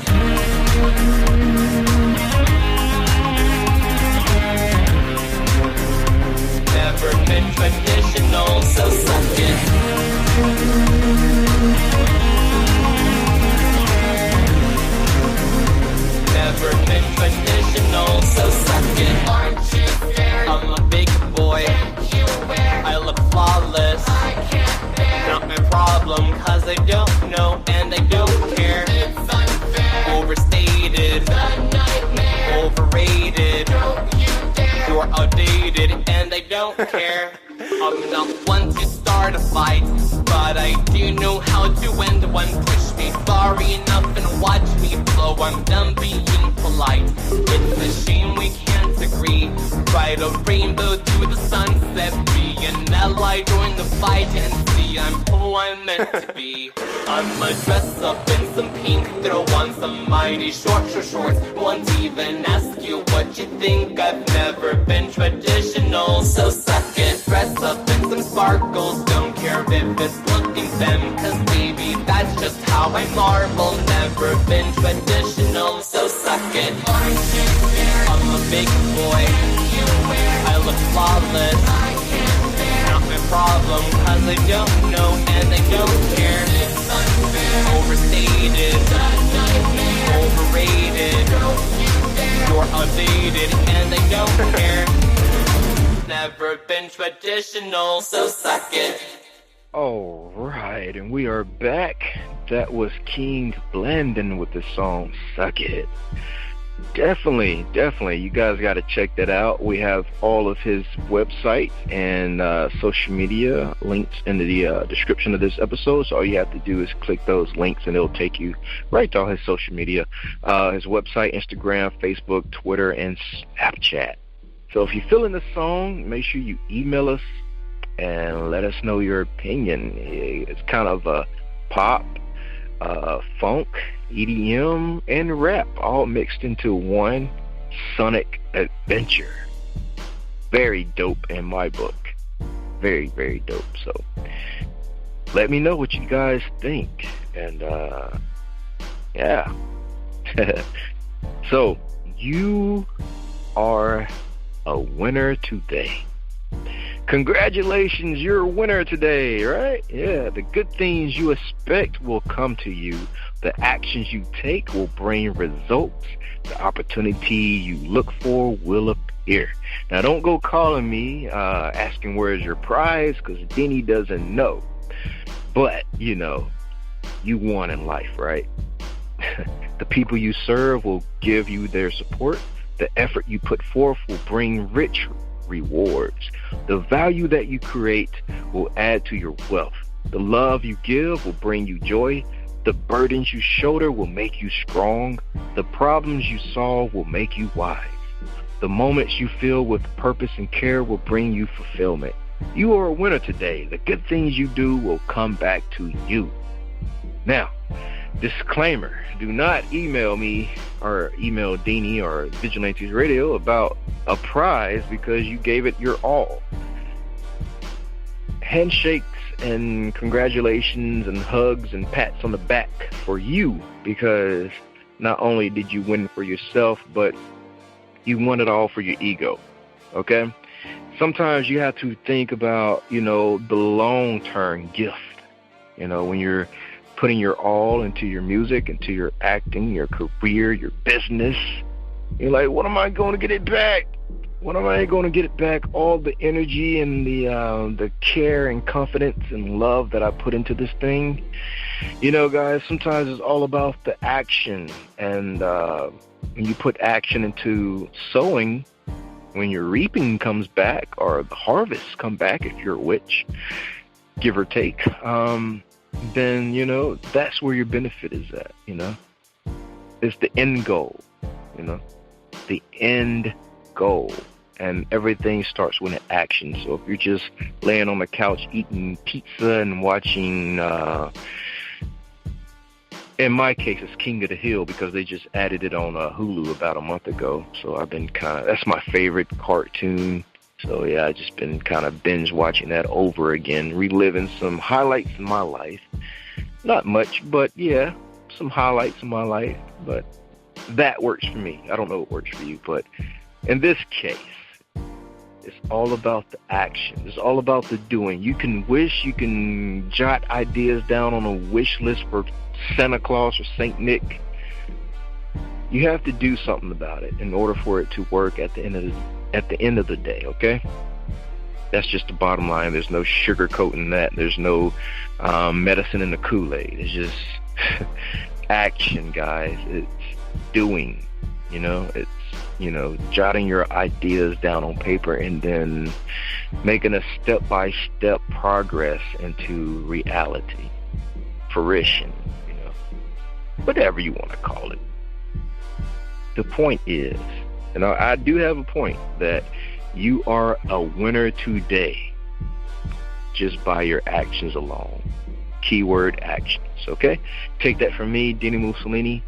Never been traditional, so suck it. Never been traditional, so suck it. Aren't you scared? I'm a big boy. Can't you wear? I look flawless. I can't bear. Not my problem, cause I don't know and I don't care. It's unfair. Overstated. The nightmare. Overrated. Don't you dare. You're outdated and I don't care. I'm not one to start a fight, but I do know how to end one. Push me far enough and watch me blow. I'm done being polite. It's a shame we can't agree. Ride a rainbow to the sunset. Be an ally during the fight and see I'm who I'm meant to be. I'ma dress up in some pink, throw on some mighty short shorts. Won't even ask you what you think, I've never been traditional, so suck it. Dress up in some sparkles, don't care if it's looking femme, cause baby, that's just how I marvel. Never been traditional, so suck it. Aren't you scared? I'm a big boy. You wear? I look flawless. I can't bear. Not my problem, cause I don't know and I don't care. It's unfair. Overstated. The nightmare. Overrated. Don't you dare. You're outdated and I don't care. Never been traditional, so suck it. All right, and we are back. That was king-blandon with the song Suck It. Definitely, you guys got to check that out. We have all of his website and social media links in the description of this episode. So all you have to do is click those links and it'll take you right to all his social media. His website, Instagram, Facebook, Twitter, and Snapchat. So if you're feeling the song, make sure you email us and let us know your opinion. It's kind of a pop, funk, EDM, and rap all mixed into one sonic adventure. Very dope in my book. Very, very dope. So let me know what you guys think. And yeah. So you are a winner today. Congratulations, you're a winner today, right? Yeah, the good things you expect will come to you. The actions you take will bring results. The opportunity you look for will appear. Now, don't go calling me asking where's your prize, because Dini doesn't know. But, you know, you won in life, right? The people you serve will give you their support. The effort you put forth will bring rich rewards. The value that you create will add to your wealth. The love you give will bring you joy. The burdens you shoulder will make you strong. The problems you solve will make you wise. The moments you fill with purpose and care will bring you fulfillment. You are a winner today. The good things you do will come back to you. Now, disclaimer, do not email me or email Dini or Vigilantes Radio about a prize because you gave it your all. Handshakes and congratulations and hugs and pats on the back for you, because not only did you win for yourself, but you won it all for your ego. Okay? Sometimes you have to think about, you know, the long-term gift. You know, when you're putting your all into your music, into your acting, your career, your business, you're like, what am I going to get it back? When am I going to get it back? All the energy and the care and confidence and love that I put into this thing. You know, guys, sometimes it's all about the action. And when you put action into sowing, when your reaping comes back, or the harvest come back, if you're a witch, give or take, then, you know, that's where your benefit is at, you know. It's the end goal, you know. The end goal. And everything starts with an action. So if you're just laying on the couch eating pizza and watching, in my case, it's King of the Hill because they just added it on Hulu about a month ago. So I've been that's my favorite cartoon. So yeah, I've just been kind of binge watching that over again, reliving some highlights in my life. Not much, but yeah, some highlights in my life. But that works for me. I don't know what works for you, but in this case, it's all about the action. It's all about the doing. You can wish, you can jot ideas down on a wish list for Santa Claus or Saint Nick. You have to do something about it in order for it to work at the end of the day, okay? That's just the bottom line. There's no sugarcoating that. There's no medicine in the Kool-Aid. It's just action, guys. It's doing, it's jotting your ideas down on paper and then making a step-by-step progress into reality, fruition, whatever you want to call it. The point is, and I do have a point, that you are a winner today just by your actions alone. Keyword actions, okay? Take that from me, Dini-Mussolini.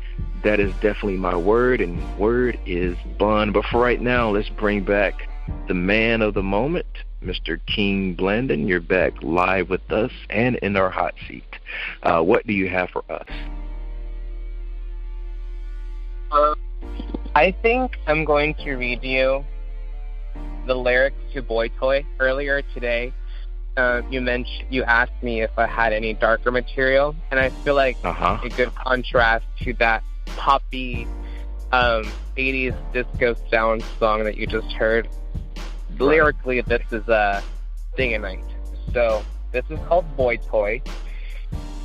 That is definitely my word, and word is bun. But for right now, let's bring back the man of the moment, Mr. King-blandon. You're back live with us and in our hot seat. What do you have for us? I think I'm going to read you the lyrics to Boy Toy. Earlier today, you asked me if I had any darker material, and I feel like a good contrast to that poppy 80s disco sound song that you just heard. Right. Lyrically, this is Day and Night. So this is called Boy Toy,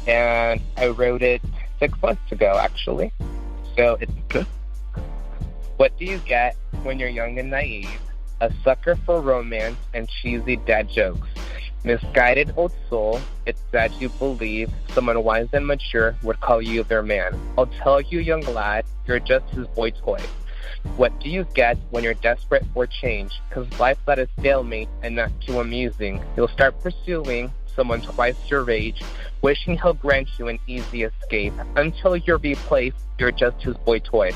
and I wrote it 6 months ago, actually. So it's okay. What do you get when you're young and naive? A sucker for romance and cheesy dad jokes. Misguided old soul, it's sad you believe someone wise and mature would call you their man. I'll tell you, young lad, you're just his boy toy. What do you get when you're desperate for change? 'Cause life's at a stalemate and not too amusing. You'll start pursuing someone twice your age, wishing he'll grant you an easy escape. Until you're replaced, you're just his boy toy.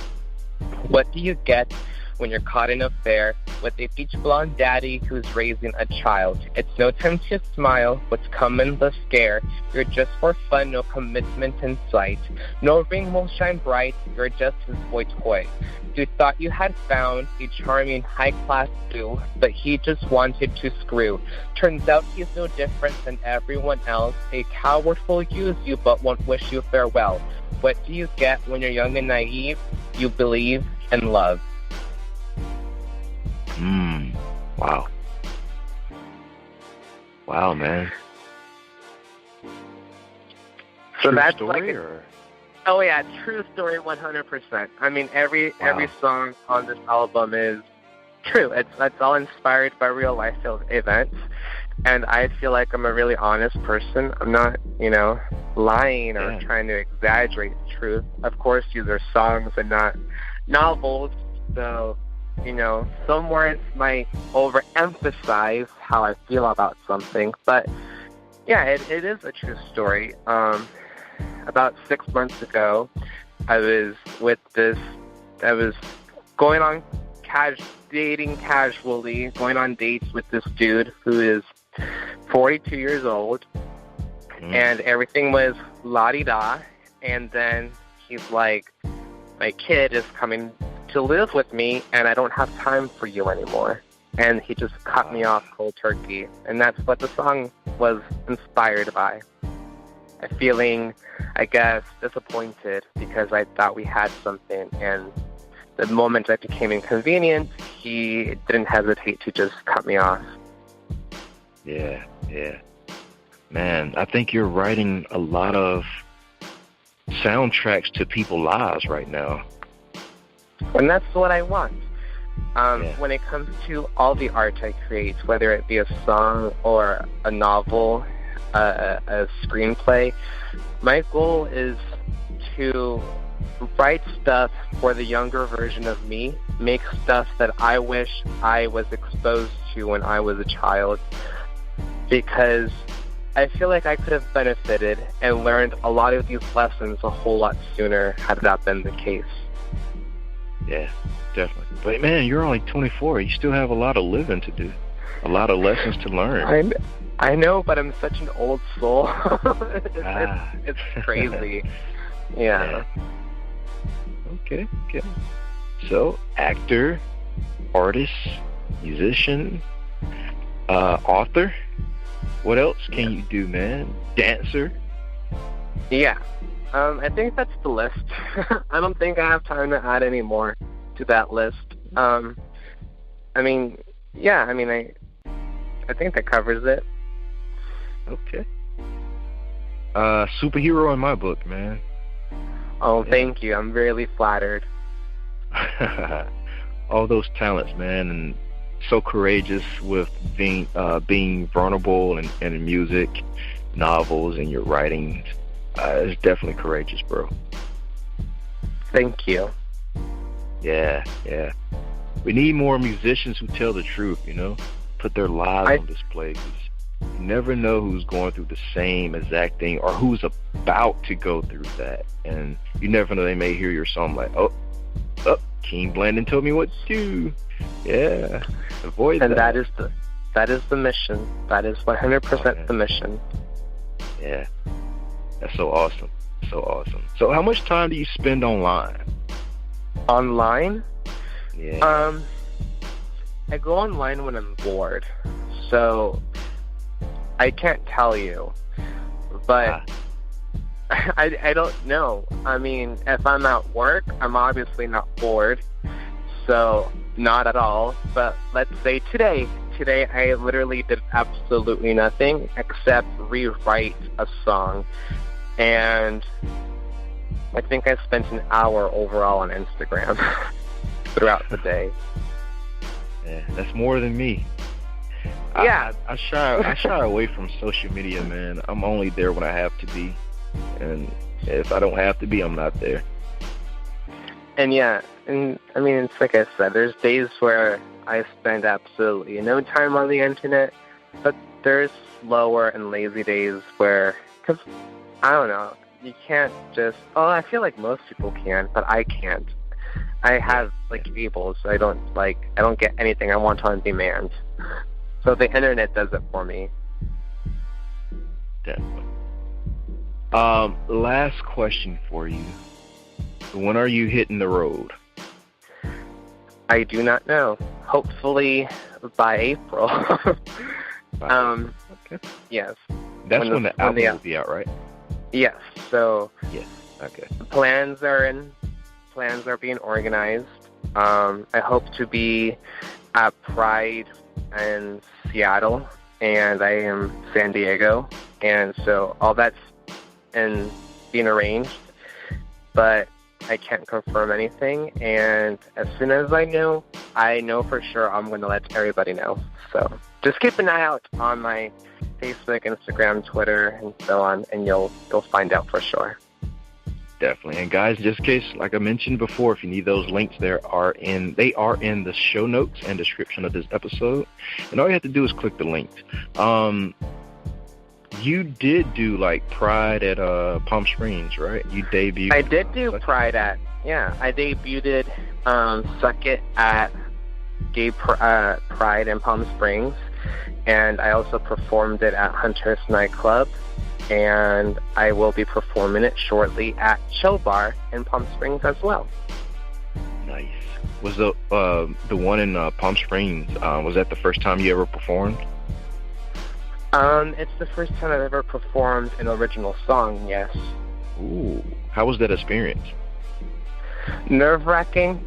What do you get when you're caught in an affair with a peach blonde daddy who's raising a child? It's no time to smile, what's coming the scare. You're just for fun, no commitment in sight. No ring will shine bright, you're just his boy toy. You thought you had found a charming high-class boo, but he just wanted to screw. Turns out he's no different than everyone else. A coward will use you but won't wish you farewell. What do you get when you're young and naive? You believe and love. Wow. Wow, man. So true that's story, like oh yeah, true story 100%. I mean, every song on this album is true. It's all inspired by real life events, and I feel like I'm a really honest person. I'm not, lying or trying to exaggerate the truth. Of course, these are songs and not novels, so some words might overemphasize how I feel about something, but yeah, it is a true story. About 6 months ago, I was going on dating casually, going on dates with this dude who is 42 years old, and everything was la-di-da, and then he's like, my kid is coming to live with me, and I don't have time for you anymore. And he just cut me off cold turkey. And that's what the song was inspired by. I'm feeling, I guess, disappointed because I thought we had something. And the moment that became inconvenient, he didn't hesitate to just cut me off. Yeah. Man, I think you're writing a lot of soundtracks to people's lives right now. And that's what I want. When it comes to all the art I create, whether it be a song or a novel, a screenplay, my goal is to write stuff for the younger version of me, make stuff that I wish I was exposed to when I was a child, because I feel like I could have benefited and learned a lot of these lessons a whole lot sooner had that been the case. Yeah, definitely. But man, you're only 24. You still have a lot of living to do, a lot of lessons to learn. I know, but I'm such an old soul. It's crazy. Yeah. Okay. So, actor, artist, musician, author. What else can you do, man? Dancer? Yeah. I think that's the list. I don't think I have time to add any more to that list. I think that covers it. Okay. Superhero in my book, man. Oh, thank you. I'm really flattered. All those talents, man, and so courageous with being vulnerable and in music, novels, and your writings. It's definitely courageous, bro. Thank you. Yeah. We need more musicians who tell the truth, put their lives on display. 'Cause you never know who's going through the same exact thing or who's about to go through that. And you never know, they may hear your song like, oh, king-blandon told me what to do. Yeah, avoid that. And that is the mission. That is 100% the mission. Yeah, that's so awesome. So how much time do you spend online? Online? Yeah. I go online when I'm bored. So I can't tell you, but I don't know. I mean, if I'm at work, I'm obviously not bored, so not at all. But let's say today I literally did absolutely nothing except rewrite a song, and I think I spent an hour overall on Instagram throughout the day. Yeah, that's more than me. Yeah, I shy away from social media, man. I'm only there when I have to be, and if I don't have to be, I'm not there. And I mean, it's like I said, there's days where I spend absolutely no time on the internet, but there's slower and lazy days where, because I don't know, you can't just. Oh, I feel like most people can, but I can't. I have cables. I don't get anything I want on demand. So the internet does it for me. Definitely. Last question for you. When are you hitting the road? I do not know. Hopefully by April. Okay. Yes. That's when the album will be out, right? Yes. So. Yes. Okay. Plans are being organized. I hope to be at Pride in Seattle, and I am San Diego, and so all that's being arranged, but I can't confirm anything, and as soon as I know for sure, I'm going to let everybody know. So just keep an eye out on my Facebook, Instagram, Twitter, and so on, and you'll find out for sure. Definitely. And guys, just in case, like I mentioned before, if you need those links, they are in the show notes and description of this episode. And all you have to do is click the links. You did do Pride at Palm Springs, right? You debuted. I did do Pride at. Yeah, I debuted Suck-it-a-gay-athem Pride in Palm Springs, and I also performed it at Hunter's nightclub. And I will be performing it shortly at Chill Bar in Palm Springs as well. Nice. Was the one in Palm Springs, was that the first time you ever performed? It's the first time I've ever performed an original song, yes. Ooh. How was that experience? Nerve-wracking.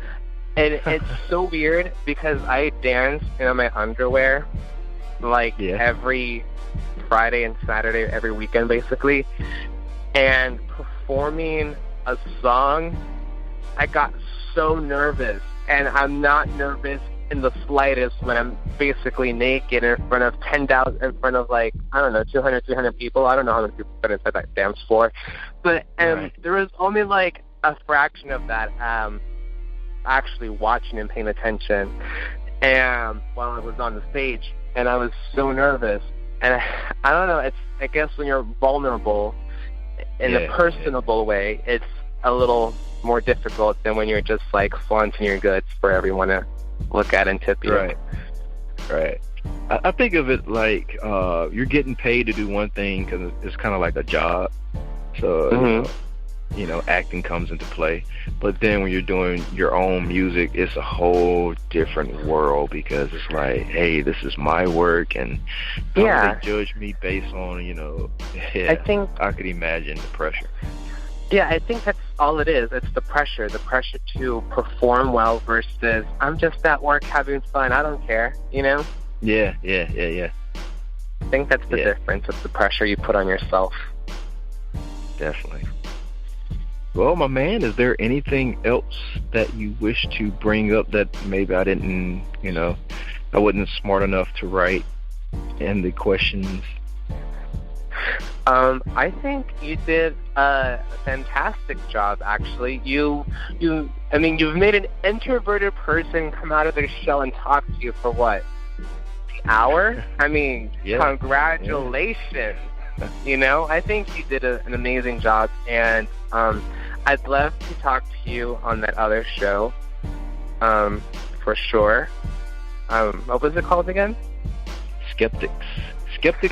And it's so weird because I dance in my underwear every Friday and Saturday, every weekend basically, and performing a song, I got so nervous, and I'm not nervous in the slightest when I'm basically naked in front of 10,000, in front of 200, 300 people. I don't know how many people fit inside that dance floor, but there was only a fraction of that actually watching and paying attention, and while I was on the stage, and I was so nervous. And I don't know, I guess when you're vulnerable in a personable way, it's a little more difficult than when you're just like flaunting your goods for everyone to look at and tip you. Right. I think of it like you're getting paid to do one thing because it's kind of like a job. So, you know, acting comes into play. But then when you're doing your own music, it's a whole different world because it's like, hey, this is my work, and how do they judge me based on, you know, I could imagine the pressure. Yeah, I think that's all it is. It's the pressure to perform well versus I'm just at work having fun. I don't care, you know? Yeah. I think that's the difference. It's the pressure you put on yourself. Definitely. Well, my man, is there anything else that you wish to bring up that maybe I didn't, you know, I wasn't smart enough to write in the questions? I think you did a fantastic job, actually. You've made an introverted person come out of their shell and talk to you for what? An hour? I mean, congratulations. You know, I think you did an amazing job, and I'd love to talk to you on that other show, for sure. What was it called again? Skeptics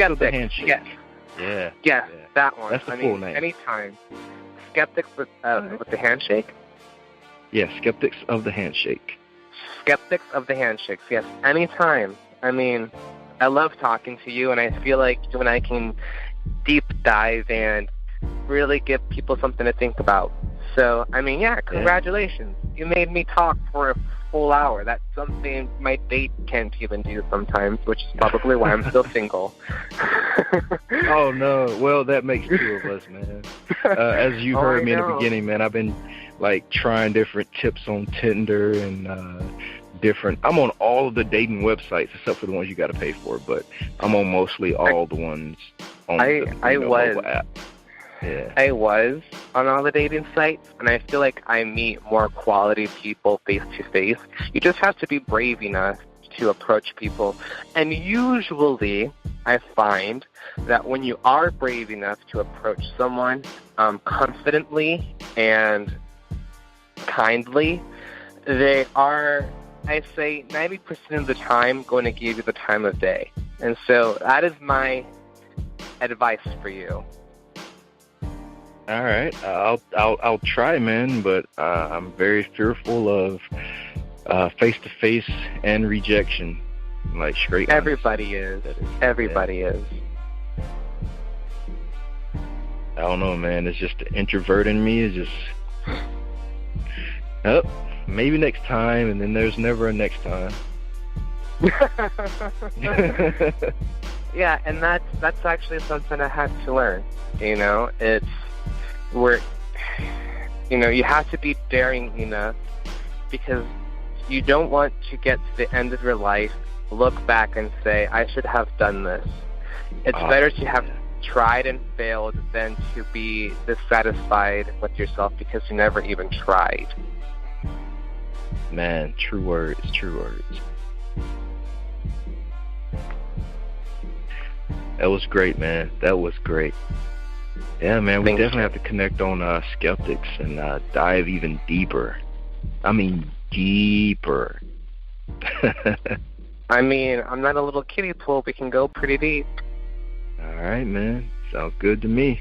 of the Handshake. Yes, that one. That's the full name. Anytime. Skeptics with the Handshake? Yeah, Skeptics of the Handshake. Skeptics of the Handshakes, yes, anytime. I mean, I love talking to you, and I feel like you and I can deep dive and really give people something to think about. So, I mean, congratulations. You made me talk for a full hour. That's something my date can't even do sometimes, which is probably why I'm still single. Oh, no. Well, that makes two of us, man. As you heard me in the beginning, man, I've been, like, trying different tips on Tinder and I'm on all of the dating websites except for the ones you got to pay for, but I'm on mostly all the ones on the mobile app. Yeah. I was on all the dating sites, and I feel like I meet more quality people face to face. You just have to be brave enough to approach people. And usually I find that when you are brave enough to approach someone confidently and kindly, they are, I say, 90% of the time going to give you the time of day. And so that is my advice for you. All right, I'll try, man, but I'm very fearful of face-to-face and rejection, like straight. Everybody is. Everybody is. I don't know, man. It's just the introvert in me is just, maybe next time, and then there's never a next time. Yeah, and that's actually something I had to learn. You know, you have to be daring enough, because you don't want to get to the end of your life, look back and say, I should have done this. It's better to have tried and failed than to be dissatisfied with yourself because you never even tried. Man, true words. That was great, man. That was great. Yeah, man, we definitely have to connect on Skeptics and dive even deeper. I mean, deeper. I mean, I'm not a little kiddie pool. We can go pretty deep. All right, man. Sounds good to me.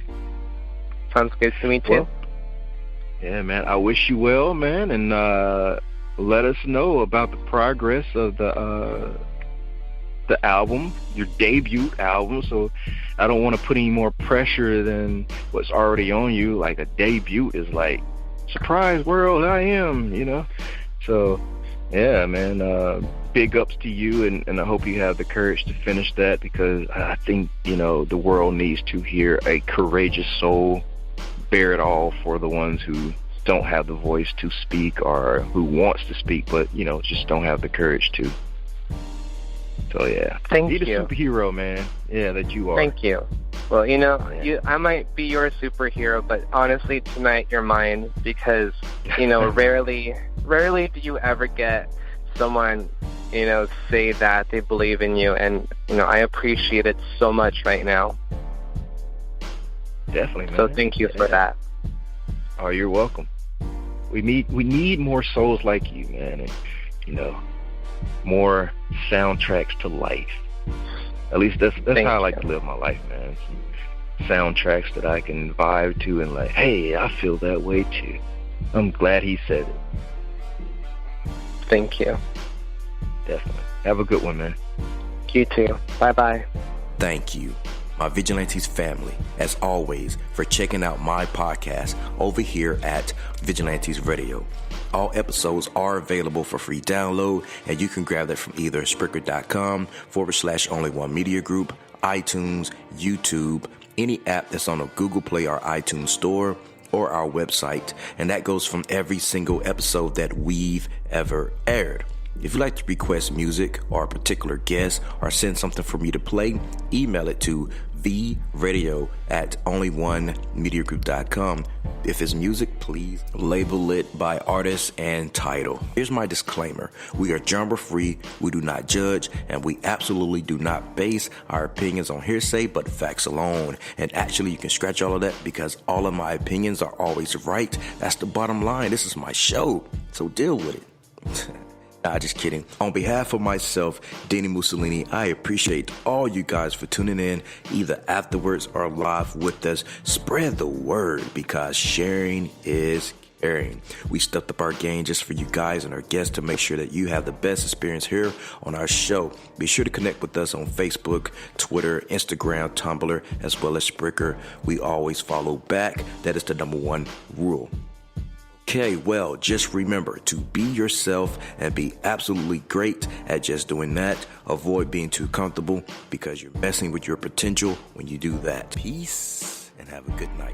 Sounds good to me, too. Well, yeah, man, I wish you well, man, and let us know about the progress of the album, your debut album. So I don't want to put any more pressure than what's already on you. Like, a debut is like, surprise world, I am, you know. So yeah, man, big ups to you, and I hope you have the courage to finish that, because I think, you know, the world needs to hear a courageous soul bear it all for the ones who don't have the voice to speak, or who wants to speak but, you know, just don't have the courage to. So yeah, thank you. Be the superhero, man. Yeah, that you are. Thank you. Well, I might be your superhero, but honestly, tonight you're mine because, rarely do you ever get someone, say that they believe in you, and, I appreciate it so much right now. Definitely, man. So thank you for that. Oh, you're welcome. We need more souls like you, man, and, more soundtracks to life. At least that's how I like to live my life, man. Some soundtracks that I can vibe to and like, hey, I feel that way too. I'm glad he said it. Thank you. Definitely. Have a good one, man. You too. Bye-bye. Thank you, my Vigilantes family, as always, for checking out my podcast over here at Vigilantes Radio. All episodes are available for free download, and you can grab that from either Spreaker.com/Only One Media Group, iTunes, YouTube, any app that's on a Google Play or iTunes store, or our website. And that goes from every single episode that we've ever aired. If you'd like to request music or a particular guest or send something for me to play, email it to vradio@onlyonemediagroup.com. If it's music, please label it by artist and title. Here's my disclaimer. We are genre free, we do not judge, and we absolutely do not base our opinions on hearsay but facts alone. And actually, you can scratch all of that because all of my opinions are always right. That's the bottom line. This is my show, so deal with it. Nah, just kidding. On behalf of myself, Dini-Mussolini, I appreciate all you guys for tuning in, either afterwards or live with us. Spread the word because sharing is caring. We stepped up our game just for you guys and our guests to make sure that you have the best experience here on our show. Be sure to connect with us on Facebook, Twitter, Instagram, Tumblr, as well as Spreaker. We always follow back. That is the number one rule. Okay, well, just remember to be yourself and be absolutely great at just doing that. Avoid being too comfortable because you're messing with your potential when you do that. Peace and have a good night.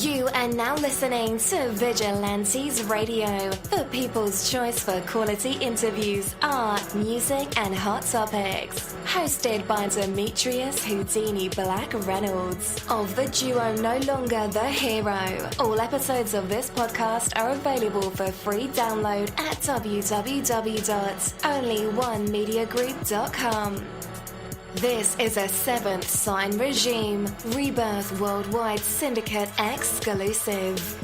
You are now listening to Vigilantes Radio, the people's choice for quality interviews, art, music, and hot topics. Hosted by Demetrius Houdini Black Reynolds of the duo No Longer the Hero. All episodes of this podcast are available for free download at www.onlyonemediagroup.com. This is a Seventh Sign Regime Rebirth Worldwide Syndicate exclusive.